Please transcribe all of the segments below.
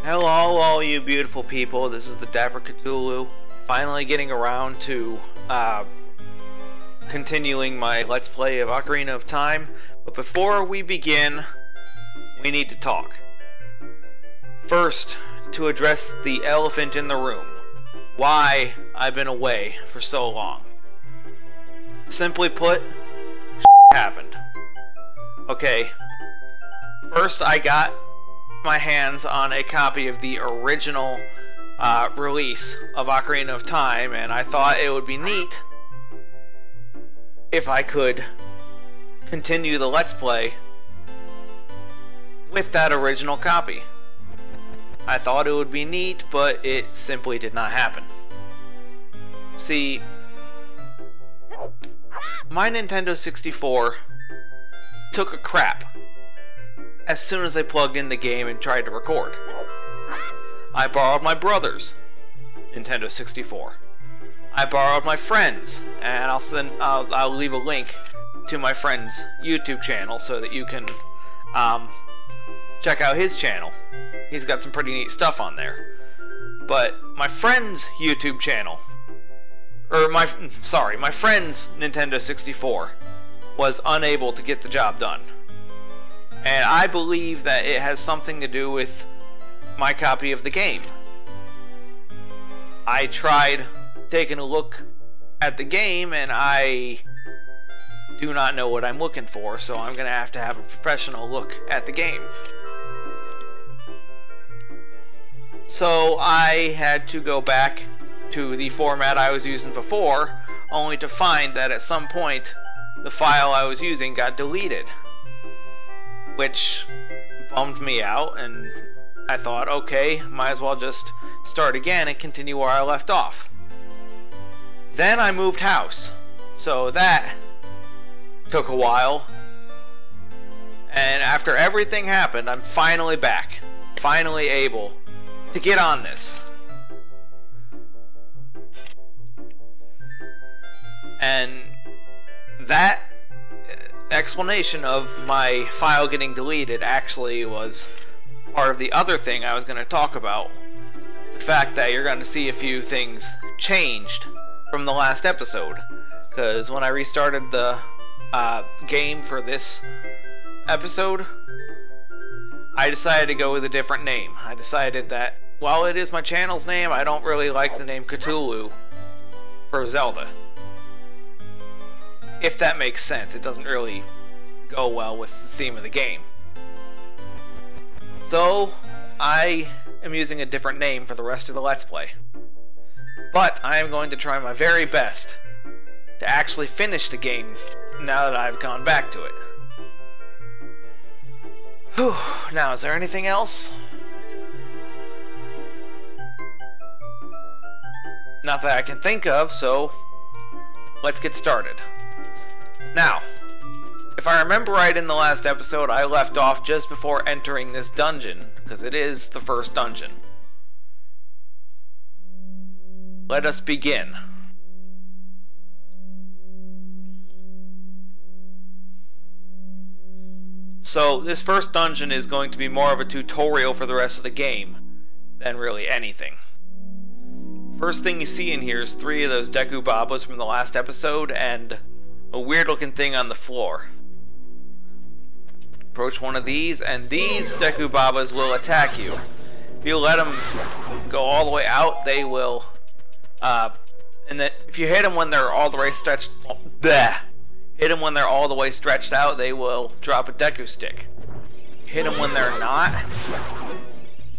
Hello, all you beautiful people. This is the Dapper Cthulhu. Finally getting around to continuing my Let's Play of Ocarina of Time. But before we begin, we need to talk. First, to address the elephant in the room. Why I've been away for so long. Simply put, happened. Okay, first I got my hands on a copy of the original release of Ocarina of Time, and I thought it would be neat if I could continue the Let's Play with that original copy. I thought it would be neat, but it simply did not happen. See, my Nintendo 64 took a crap as soon as I plugged in the game and tried to record. I borrowed my brother's Nintendo 64. I borrowed my friend's, and I'll leave a link to my friend's YouTube channel so that you can check out his channel. He's got some pretty neat stuff on there. But my friend's YouTube channel, my friend's Nintendo 64 was unable to get the job done. And I believe that it has something to do with my copy of the game. I tried taking a look at the game and I do not know what I'm looking for, so I'm going to have a professional look at the game. So I had to go back to the format I was using before, only to find that at some point the file I was using got deleted, which bummed me out, and I thought, okay, might as well just start again and continue where I left off. Then I moved house, so that took a while, and after everything happened, I'm finally back, finally able to get on this. And that explanation of my file getting deleted actually was part of the other thing I was going to talk about. The fact that you're going to see a few things changed from the last episode. Because when I restarted the game for this episode, I decided to go with a different name. I decided that while it is my channel's name, I don't really like the name Cthulhu for Zelda. If that makes sense, it doesn't really go well with the theme of the game. So, I am using a different name for the rest of the Let's Play. But I am going to try my very best to actually finish the game now that I've gone back to it. Whew. Now, is there anything else? Not that I can think of, so let's get started. Now, if I remember right in the last episode, I left off just before entering this dungeon, because it is the first dungeon. Let us begin. So, this first dungeon is going to be more of a tutorial for the rest of the game than really anything. First thing you see in here is 3 of those Deku Babas from the last episode, and a weird looking thing on the floor. Approach one of these, and these Deku Babas will attack you. If you let them go all the way out, they will, and then if you hit them when they're all the way stretched, hit them when they're all the way stretched out, they will drop a Deku Stick. Hit them when they're not,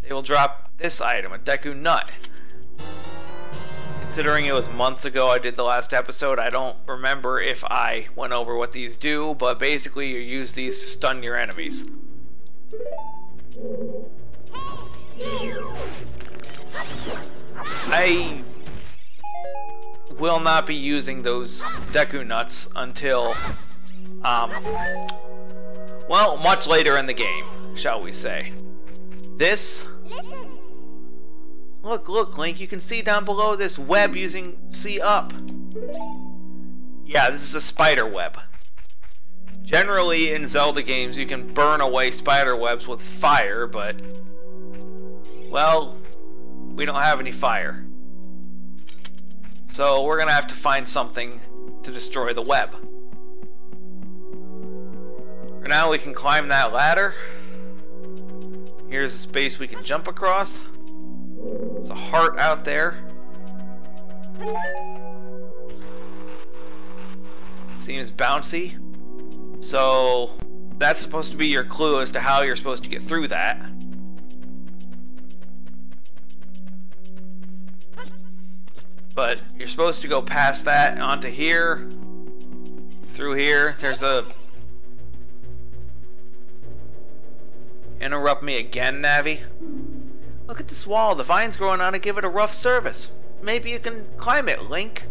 they will drop this item, a Deku Nut. Considering it was months ago I did the last episode, I don't remember if I went over what these do, but basically you use these to stun your enemies. I will not be using those Deku Nuts until, well, much later in the game, shall we say. This... Look, Link, you can see down below this web using C up. Yeah, this is a spider web. Generally, in Zelda games, you can burn away spider webs with fire, but Well, we don't have any fire. So we're gonna have to find something to destroy the web. For now, we can climb that ladder. Here's a space we can jump across. There's a heart out there. Seems bouncy. So that's supposed to be your clue as to how you're supposed to get through that. But you're supposed to go past that onto here. Through here. There's a... Interrupt me again, Navi. Look at this wall. The vines growing on it give it a rough surface. Maybe you can climb it, Link.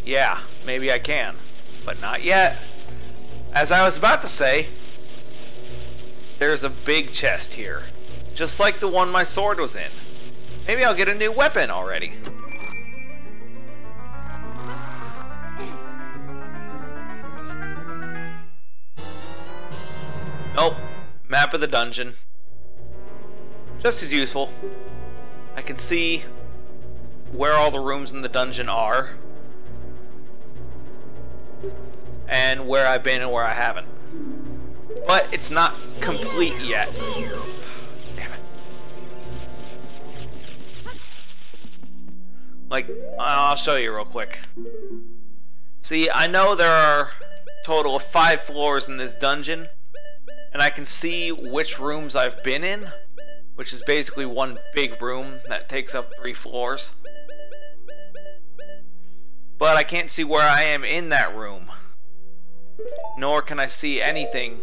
Yeah, maybe I can. But not yet. As I was about to say, there's a big chest here. Just like the one my sword was in. Maybe I'll get a new weapon already. Nope. Map of the dungeon. Just as useful. I can see where all the rooms in the dungeon are. And where I've been and where I haven't. But it's not complete yet. Damn it. Like, I'll show you real quick. See, I know there are a total of 5 floors in this dungeon. And I can see which rooms I've been in, which is basically one big room that takes up 3 floors. But I can't see where I am in that room. Nor can I see anything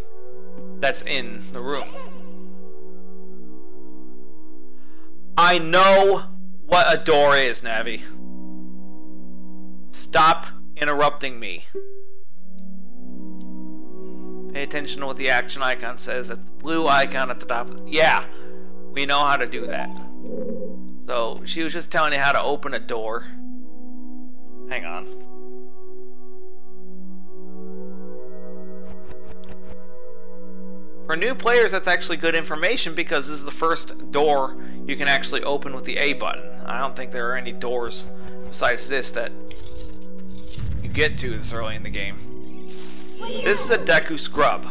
that's in the room. I know what a door is, Navi. Stop interrupting me. Pay attention to what the action icon says. That's the blue icon at the top. Yeah, we know how to do that. So, she was just telling you how to open a door. Hang on. For new players, that's actually good information because this is the first door you can actually open with the A button. I don't think there are any doors besides this that you get to this early in the game. This is a Deku Scrub.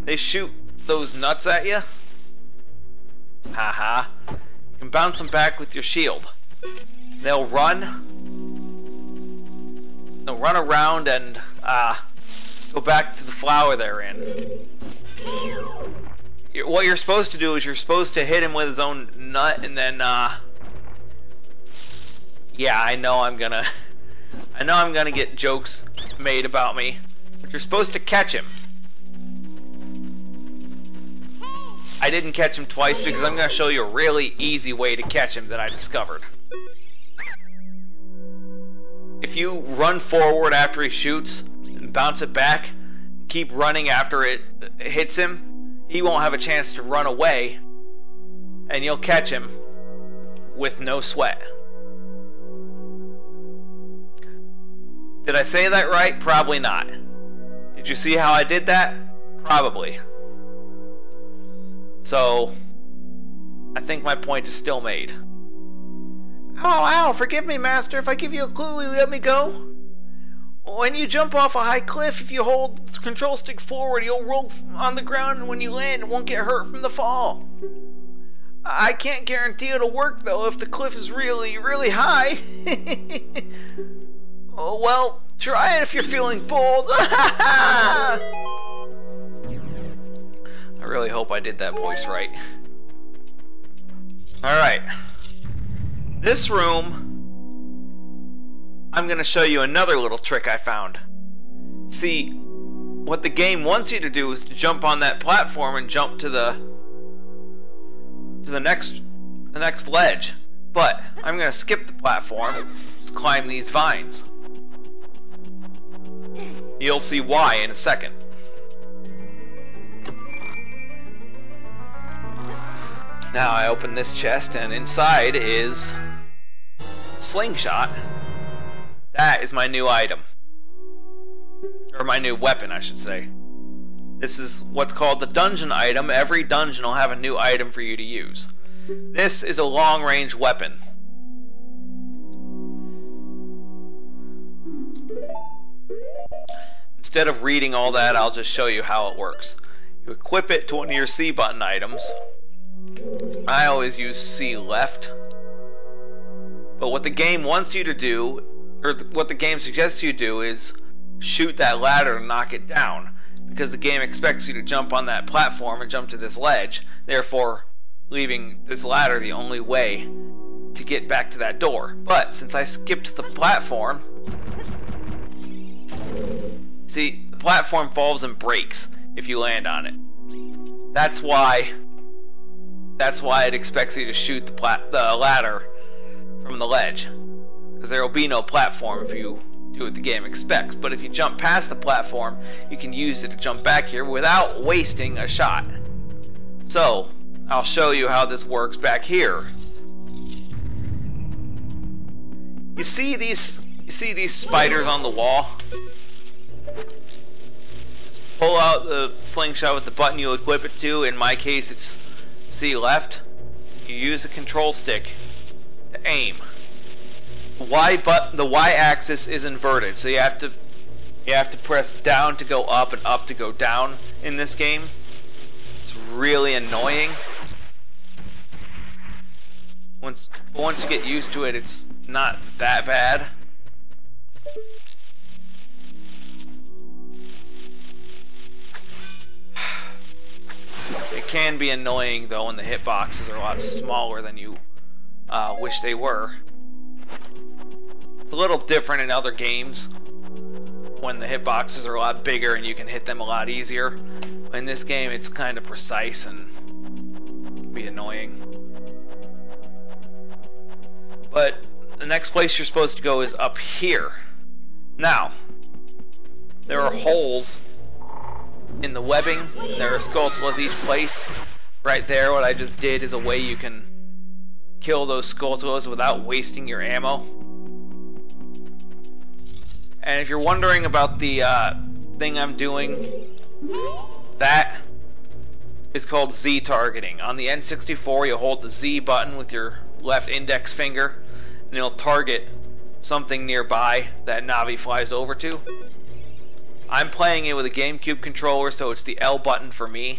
They shoot those nuts at you. Haha. You can bounce them back with your shield. They'll run. They'll run around and go back to the flower they're in. What you're supposed to do is you're supposed to hit him with his own nut and then yeah, I know I'm gonna get jokes made about me. You're supposed to catch him. I didn't catch him twice because I'm going to show you a really easy way to catch him that I discovered. If you run forward after he shoots and bounce it back, keep running after it hits him, he won't have a chance to run away, and you'll catch him with no sweat. Did I say that right? Probably not. Did you see how I did that? Probably. So, I think my point is still made. Ow, forgive me, Master. If I give you a clue, will you let me go? When you jump off a high cliff, if you hold the control stick forward, you'll roll on the ground, and when you land, it won't get hurt from the fall. I can't guarantee it'll work, though, if the cliff is really, really high. Oh, well, try it if you're feeling bold. I really hope I did that voice right. Alright. This room, I'm going to show you another little trick I found. See, what the game wants you to do is to jump on that platform and jump to the next ledge. But I'm going to skip the platform, just climb these vines. You'll see why in a second. Now I open this chest and inside is slingshot. That is my new item. Or my new weapon, I should say. This is what's called the dungeon item. Every dungeon will have a new item for you to use. This is a long-range weapon. Instead of reading all that, I'll just show you how it works. You equip it to one of your C button items. I always use C left. But what the game wants you to do, or what the game suggests you do, is shoot that ladder and knock it down. Because the game expects you to jump on that platform and jump to this ledge, therefore leaving this ladder the only way to get back to that door. But since I skipped the platform, see, the platform falls and breaks if you land on it. That's why it expects you to shoot the ladder from the ledge, because there will be no platform if you do what the game expects. But if you jump past the platform, you can use it to jump back here without wasting a shot. So I'll show you how this works back here. You see these spiders on the wall? Just pull out the slingshot with the button you equip it to. In my case, it's C left. You use the control stick to aim. The Y axis is inverted, so you have to press down to go up and up to go down in this game. It's really annoying. Once you get used to it, it's not that bad. It can be annoying though when the hitboxes are a lot smaller than you wish they were. It's a little different in other games when the hitboxes are a lot bigger and you can hit them a lot easier. In this game, it's kind of precise and can be annoying. But the next place you're supposed to go is up here. Now, there are holes in the webbing. There are skulltulas each place. Right there, what I just did is a way you can kill those skulltulas without wasting your ammo. And if you're wondering about the thing I'm doing, that is called Z targeting. On the N64, you hold the Z button with your left index finger, and it'll target something nearby that Navi flies over to. I'm playing it with a GameCube controller, so it's the L button for me.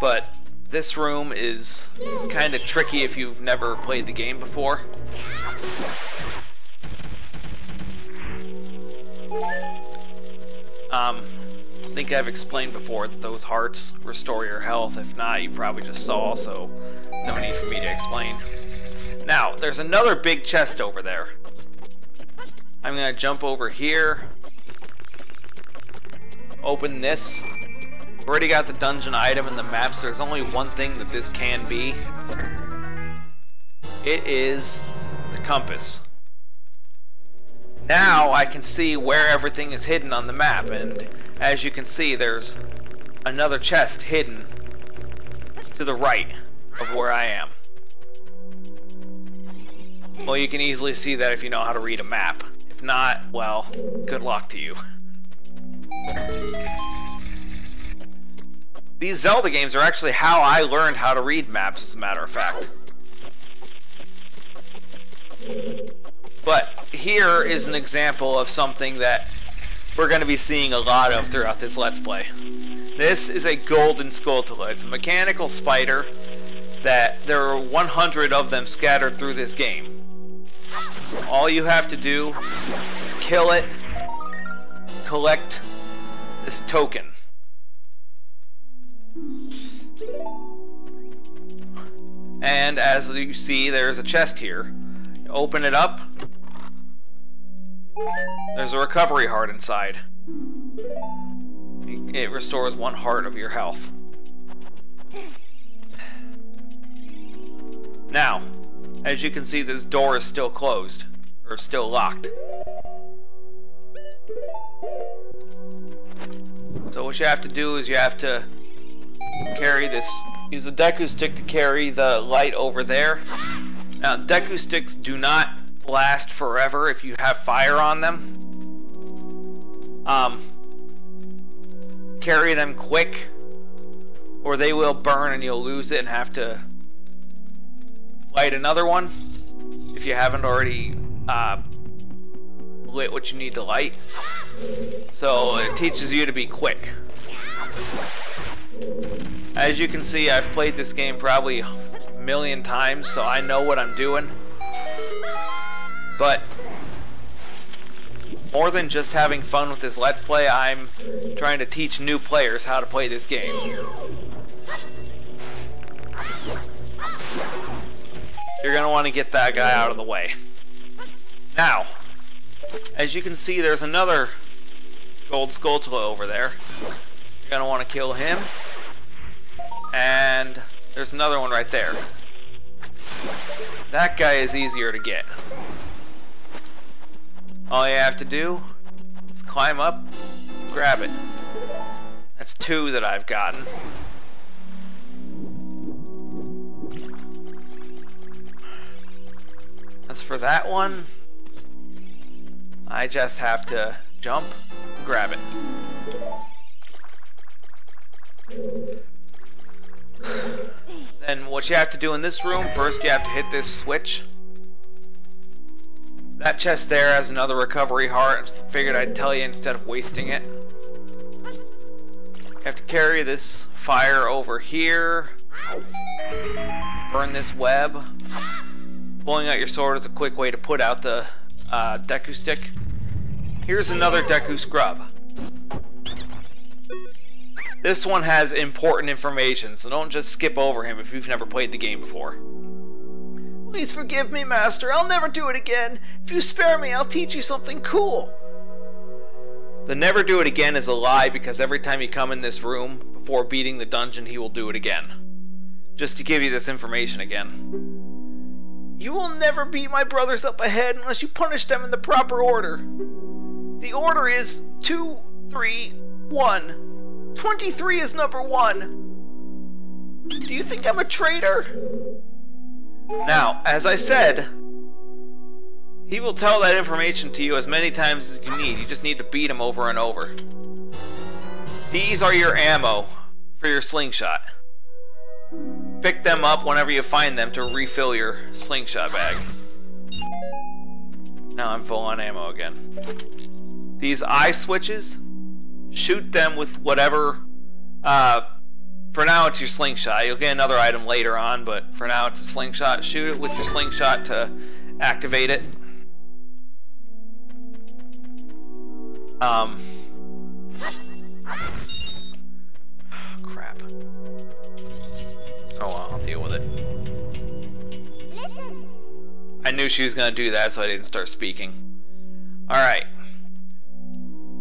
But this room is kind of tricky if you've never played the game before. I think I've explained before that those hearts restore your health. If not, you probably just saw, so no need for me to explain. Now, there's another big chest over there. I'm gonna jump over here, open this. We've already got the dungeon item in the maps. There's only one thing that this can be. It is the compass. Now I can see where everything is hidden on the map, and as you can see, there's another chest hidden to the right of where I am. Well, you can easily see that if you know how to read a map. If not, well, good luck to you. These Zelda games are actually how I learned how to read maps, as a matter of fact. But here is an example of something that we're going to be seeing a lot of throughout this Let's Play. This is a golden skulltula. It's a mechanical spider that there are 100 of them scattered through this game. All you have to do is kill it, collect this token. And as you see, there's a chest here. You open it up. There's a recovery heart inside. It restores 1 heart of your health. Now, as you can see, this door is still closed, or still locked. So what you have to do is you have to carry this, use a Deku stick to carry the light over there. Now, Deku sticks do not last forever if you have fire on them. carry them quick, or they will burn and you'll lose it and have to light another one if you haven't already lit what you need to light. So it teaches you to be quick. As you can see, I've played this game probably a million times, so I know what I'm doing. But more than just having fun with this Let's Play, I'm trying to teach new players how to play this game. You're going to want to get that guy out of the way. Now, as you can see, there's another gold Skulltula over there. You're going to want to kill him. And there's another one right there. That guy is easier to get. All you have to do is climb up, grab it. That's 2 that I've gotten. As for that one, I just have to jump, grab it. Then what you have to do in this room, first you have to hit this switch. That chest there has another recovery heart. Figured I'd tell you instead of wasting it. You have to carry this fire over here. Burn this web. Pulling out your sword is a quick way to put out the Deku stick. Here's another Deku scrub. This one has important information, so don't just skip over him if you've never played the game before. Please forgive me, Master. I'll never do it again. If you spare me, I'll teach you something cool. The never do it again is a lie, because every time you come in this room, before beating the dungeon, he will do it again. Just to give you this information again. You will never beat my brothers up ahead unless you punish them in the proper order. The order is 2, 3, 1. 23 is number 1. Do you think I'm a traitor? Now, as I said, he will tell that information to you as many times as you need. You just need to beat him over and over. These are your ammo for your slingshot. Pick them up whenever you find them to refill your slingshot bag. Now I'm full on ammo again. These eye switches, shoot them with whatever, for now it's your slingshot. You'll get another item later on, but for now it's a slingshot. Shoot it with your slingshot to activate it. Crap. Oh well, I'll deal with it. I knew she was gonna do that, so I didn't start speaking. Alright.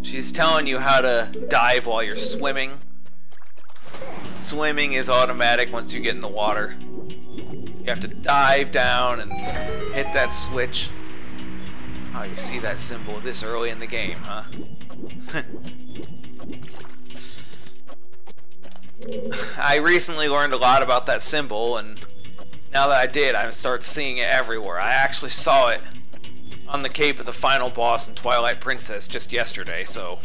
She's telling you how to dive while you're swimming. Swimming is automatic once you get in the water. You have to dive down and hit that switch. Oh, you see that symbol this early in the game, huh? I recently learned a lot about that symbol, and now that I did, I start seeing it everywhere. I actually saw it on the cape of the final boss in Twilight Princess just yesterday, so...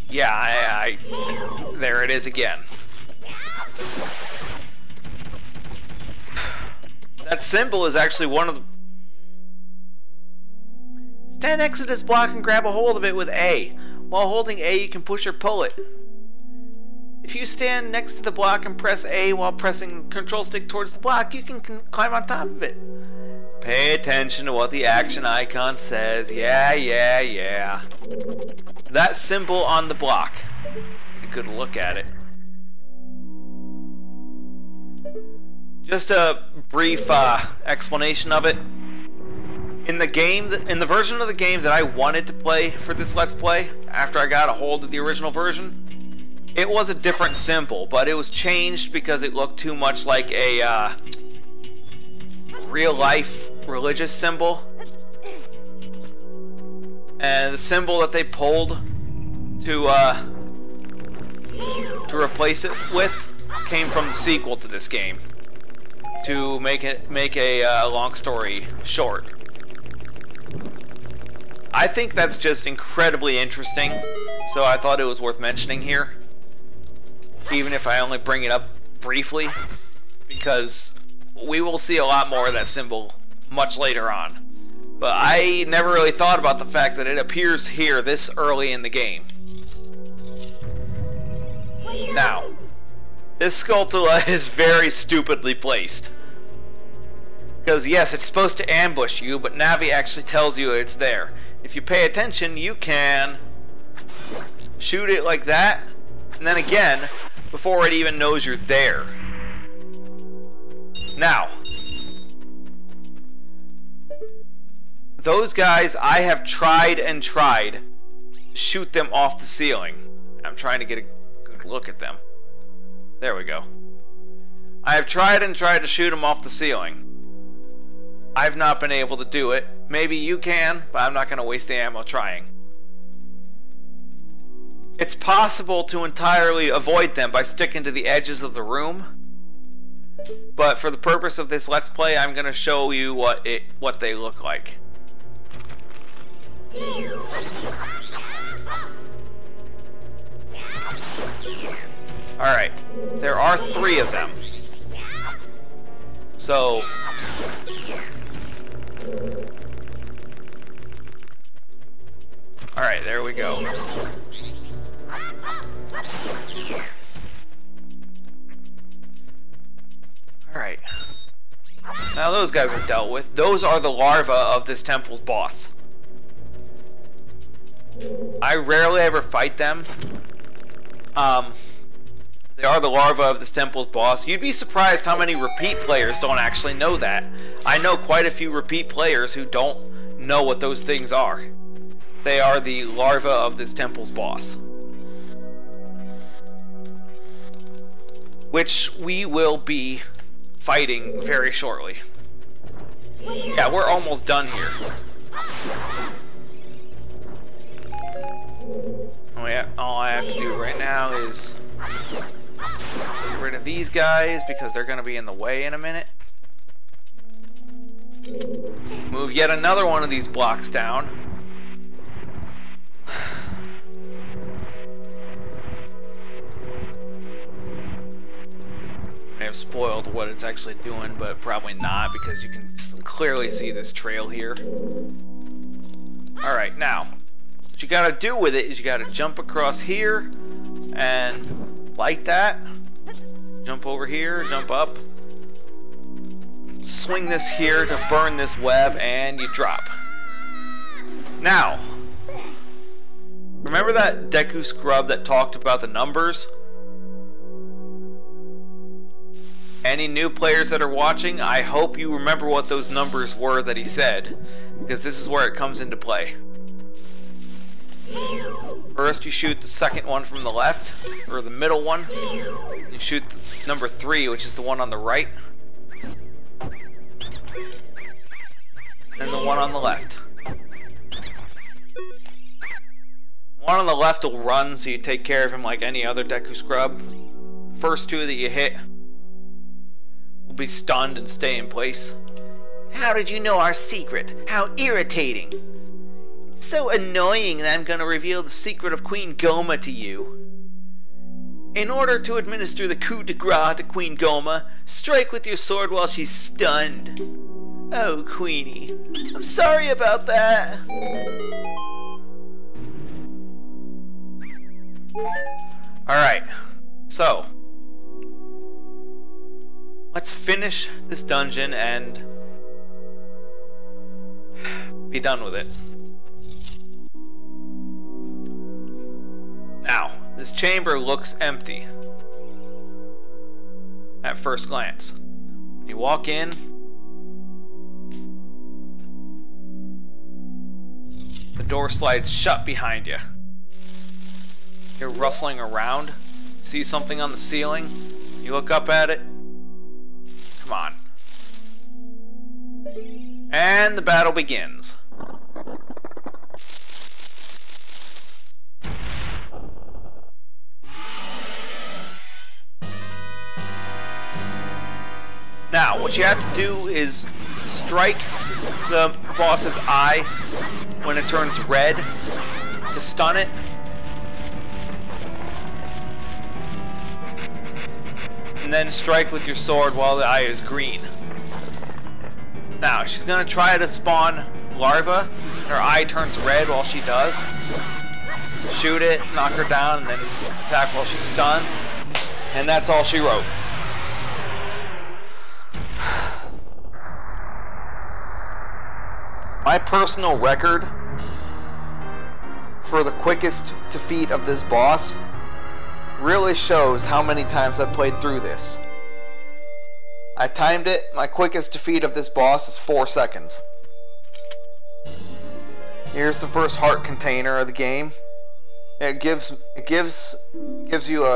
yeah, there it is again. That symbol is actually one of the... Stand next to this block and grab a hold of it with A. While holding A, you can push or pull it. If you stand next to the block and press A while pressing the control stick towards the block, you can climb on top of it. Pay attention to what the action icon says. Yeah. That symbol on the block. Get a good look at it. Just a brief explanation of it. In the version of the game that I wanted to play for this Let's Play, after I got a hold of the original version, it was a different symbol, but it was changed because it looked too much like a real-life religious symbol. And the symbol that they pulled to replace it with came from the sequel to this game. To make a long story short, I think that's just incredibly interesting, so I thought it was worth mentioning here, even if I only bring it up briefly, because we will see a lot more of that symbol much later on. But I never really thought about the fact that it appears here this early in the game. Now, this Skulltula is very stupidly placed. Because yes, it's supposed to ambush you, but Navi actually tells you it's there. If you pay attention, you can shoot it like that, and then again, before it even knows you're there. Now, those guys, I have tried and tried to shoot them off the ceiling. I'm trying to get a good look at them. There we go. I have tried and tried to shoot them off the ceiling. I've not been able to do it. Maybe you can, but I'm not going to waste the ammo trying. It's possible to entirely avoid them by sticking to the edges of the room. But for the purpose of this Let's Play, I'm going to show you what they look like. Alright, there are 3 of them. So, alright, there we go. Alright. Now those guys are dealt with. Those are the larvae of this temple's boss. I rarely ever fight them. They are the larvae of this temple's boss. You'd be surprised how many repeat players don't actually know that. I know quite a few repeat players who don't know what those things are. They are the larvae of this temple's boss, which we will be fighting very shortly. Yeah, we're almost done here. Oh yeah, all I have to do right now is get rid of these guys because they're going to be in the way in a minute. Move yet another one of these blocks down. I have spoiled what it's actually doing, but probably not because you can clearly see this trail here. Alright, now, what you gotta do with it is you gotta jump across here and like that. Jump over here, jump up. Swing this here to burn this web, and you drop. Now, remember that Deku Scrub that talked about the numbers? Any new players that are watching, I hope you remember what those numbers were that he said, because this is where it comes into play. First you shoot the second one from the left, or the middle one. You shoot number 3, which is the one on the right. And the one on the left. One on the left will run, so you take care of him like any other Deku Scrub. First 2 that you hit will be stunned and stay in place. How did you know our secret? How irritating! It's so annoying that I'm gonna reveal the secret of Queen Goma to you. In order to administer the coup de grace to Queen Goma, strike with your sword while she's stunned. Oh, Queenie, I'm sorry about that. Alright, so let's finish this dungeon and be done with it. Now, this chamber looks empty at first glance. When you walk in, the door slides shut behind you. You're rustling around, see something on the ceiling, you look up at it. Come on. And the battle begins. Now, what you have to do is strike the boss's eye when it turns red to stun it. And then strike with your sword while the eye is green. Now, she's gonna try to spawn larva. Her eye turns red while she does. Shoot it, knock her down, and then attack while she's stunned. And that's all she wrote. My personal record for the quickest defeat of this boss really shows how many times I've played through this. I timed it. My quickest defeat of this boss is 4 seconds. Here's the first heart container of the game. It gives you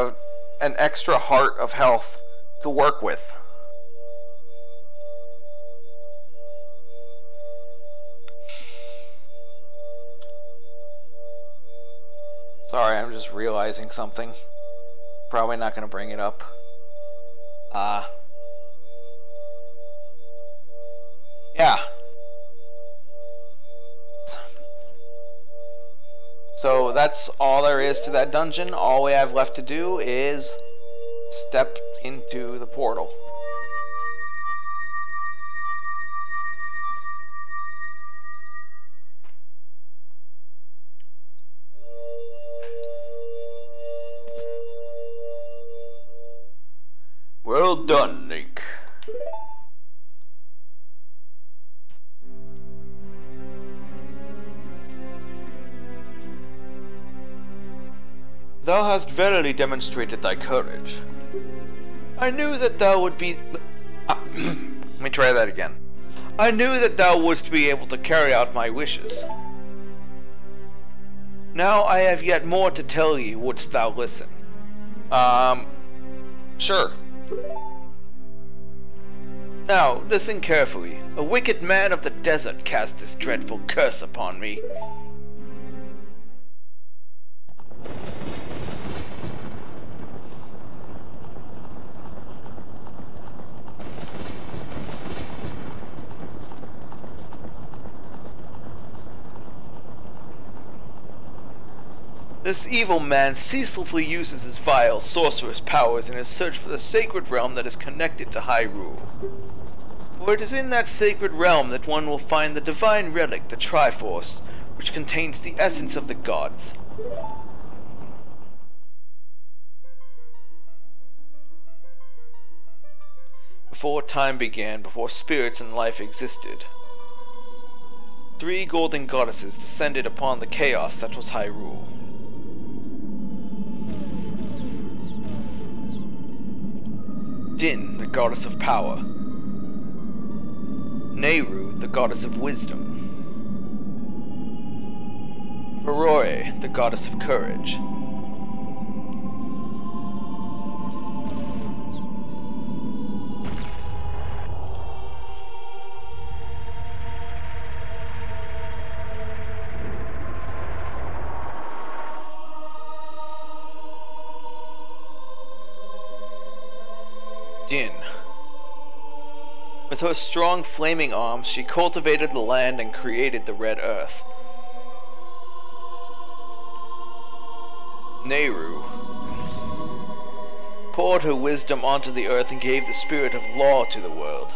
an extra heart of health to work with. Sorry, I'm just realizing something. Probably not going to bring it up. Yeah. So that's all there is to that dungeon. All we have left to do is step into the portal. Well done, Link. Thou hast verily demonstrated thy courage. I knew that thou would be... Let me try that again. I knew that thou wouldst be able to carry out my wishes. Now I have yet more to tell ye, wouldst thou listen? Sure. Now, listen carefully. A wicked man of the desert cast this dreadful curse upon me. This evil man ceaselessly uses his vile sorcerous powers in his search for the sacred realm that is connected to Hyrule. For it is in that sacred realm that one will find the divine relic, the Triforce, which contains the essence of the gods. Before time began, before spirits and life existed, 3 golden goddesses descended upon the chaos that was Hyrule. Din, the goddess of power. Nehru, the goddess of wisdom. Aurore, the goddess of courage. Din. With her strong flaming arms, she cultivated the land and created the Red Earth. Nehru poured her wisdom onto the earth and gave the spirit of law to the world.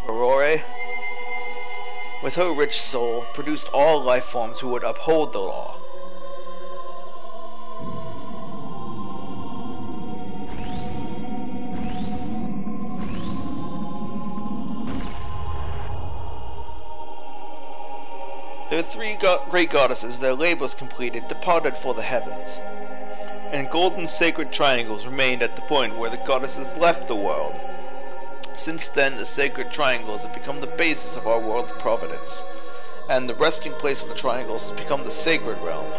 Aurore, with her rich soul, produced all life forms who would uphold the law. There were 3 great goddesses, their labors completed, departed for the heavens, and golden sacred triangles remained at the point where the goddesses left the world. Since then, the sacred triangles have become the basis of our world's providence, and the resting place of the triangles has become the sacred realm.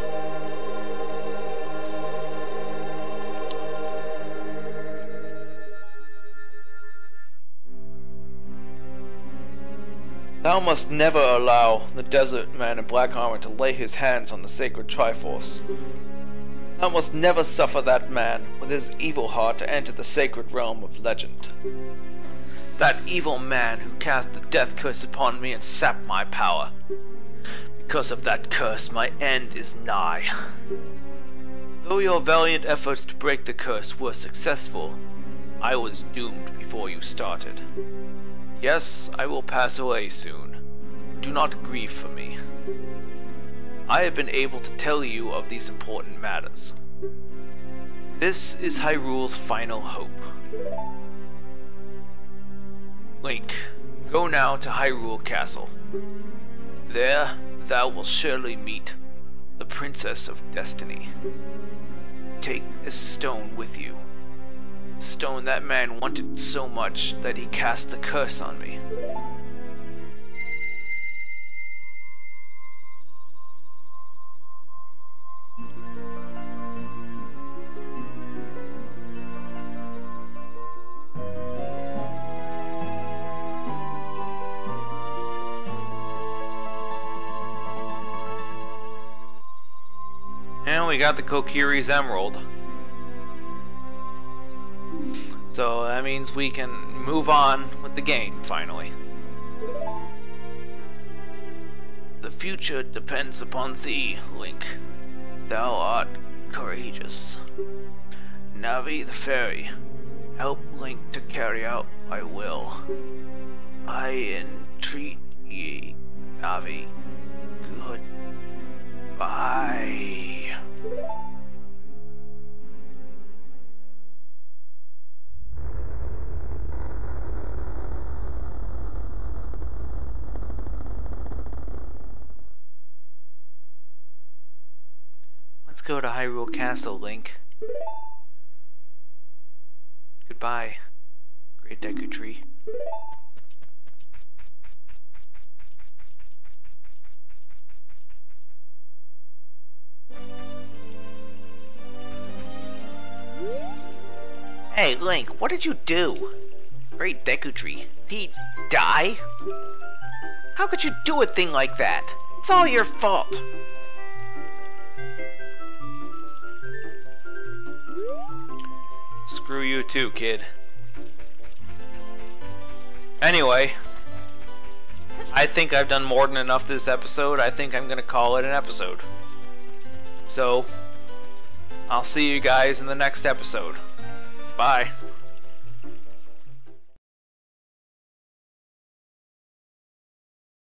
Thou must never allow the desert man in black armor to lay his hands on the sacred Triforce. Thou must never suffer that man with his evil heart to enter the sacred realm of legend. That evil man who cast the death curse upon me and sapped my power. Because of that curse, my end is nigh. Though your valiant efforts to break the curse were successful, I was doomed before you started. Yes, I will pass away soon. Do not grieve for me. I have been able to tell you of these important matters. This is Hyrule's final hope. Link, go now to Hyrule Castle. There, thou wilt surely meet the Princess of Destiny. Take this stone with you. The stone that man wanted so much that he cast the curse on me. And we got the Kokiri's Emerald. So that means we can move on with the game, finally. The future depends upon thee, Link. Thou art courageous. Navi the fairy, help Link to carry out my will. I entreat ye, Navi. Goodbye. Let's go to Hyrule Castle, Link. Goodbye, Great Deku Tree. Hey, Link, what did you do? Great Deku Tree. Did he die? How could you do a thing like that? It's all your fault. Screw you too, kid. Anyway, I think I've done more than enough this episode. I think I'm gonna call it an episode. So, I'll see you guys in the next episode. Bye.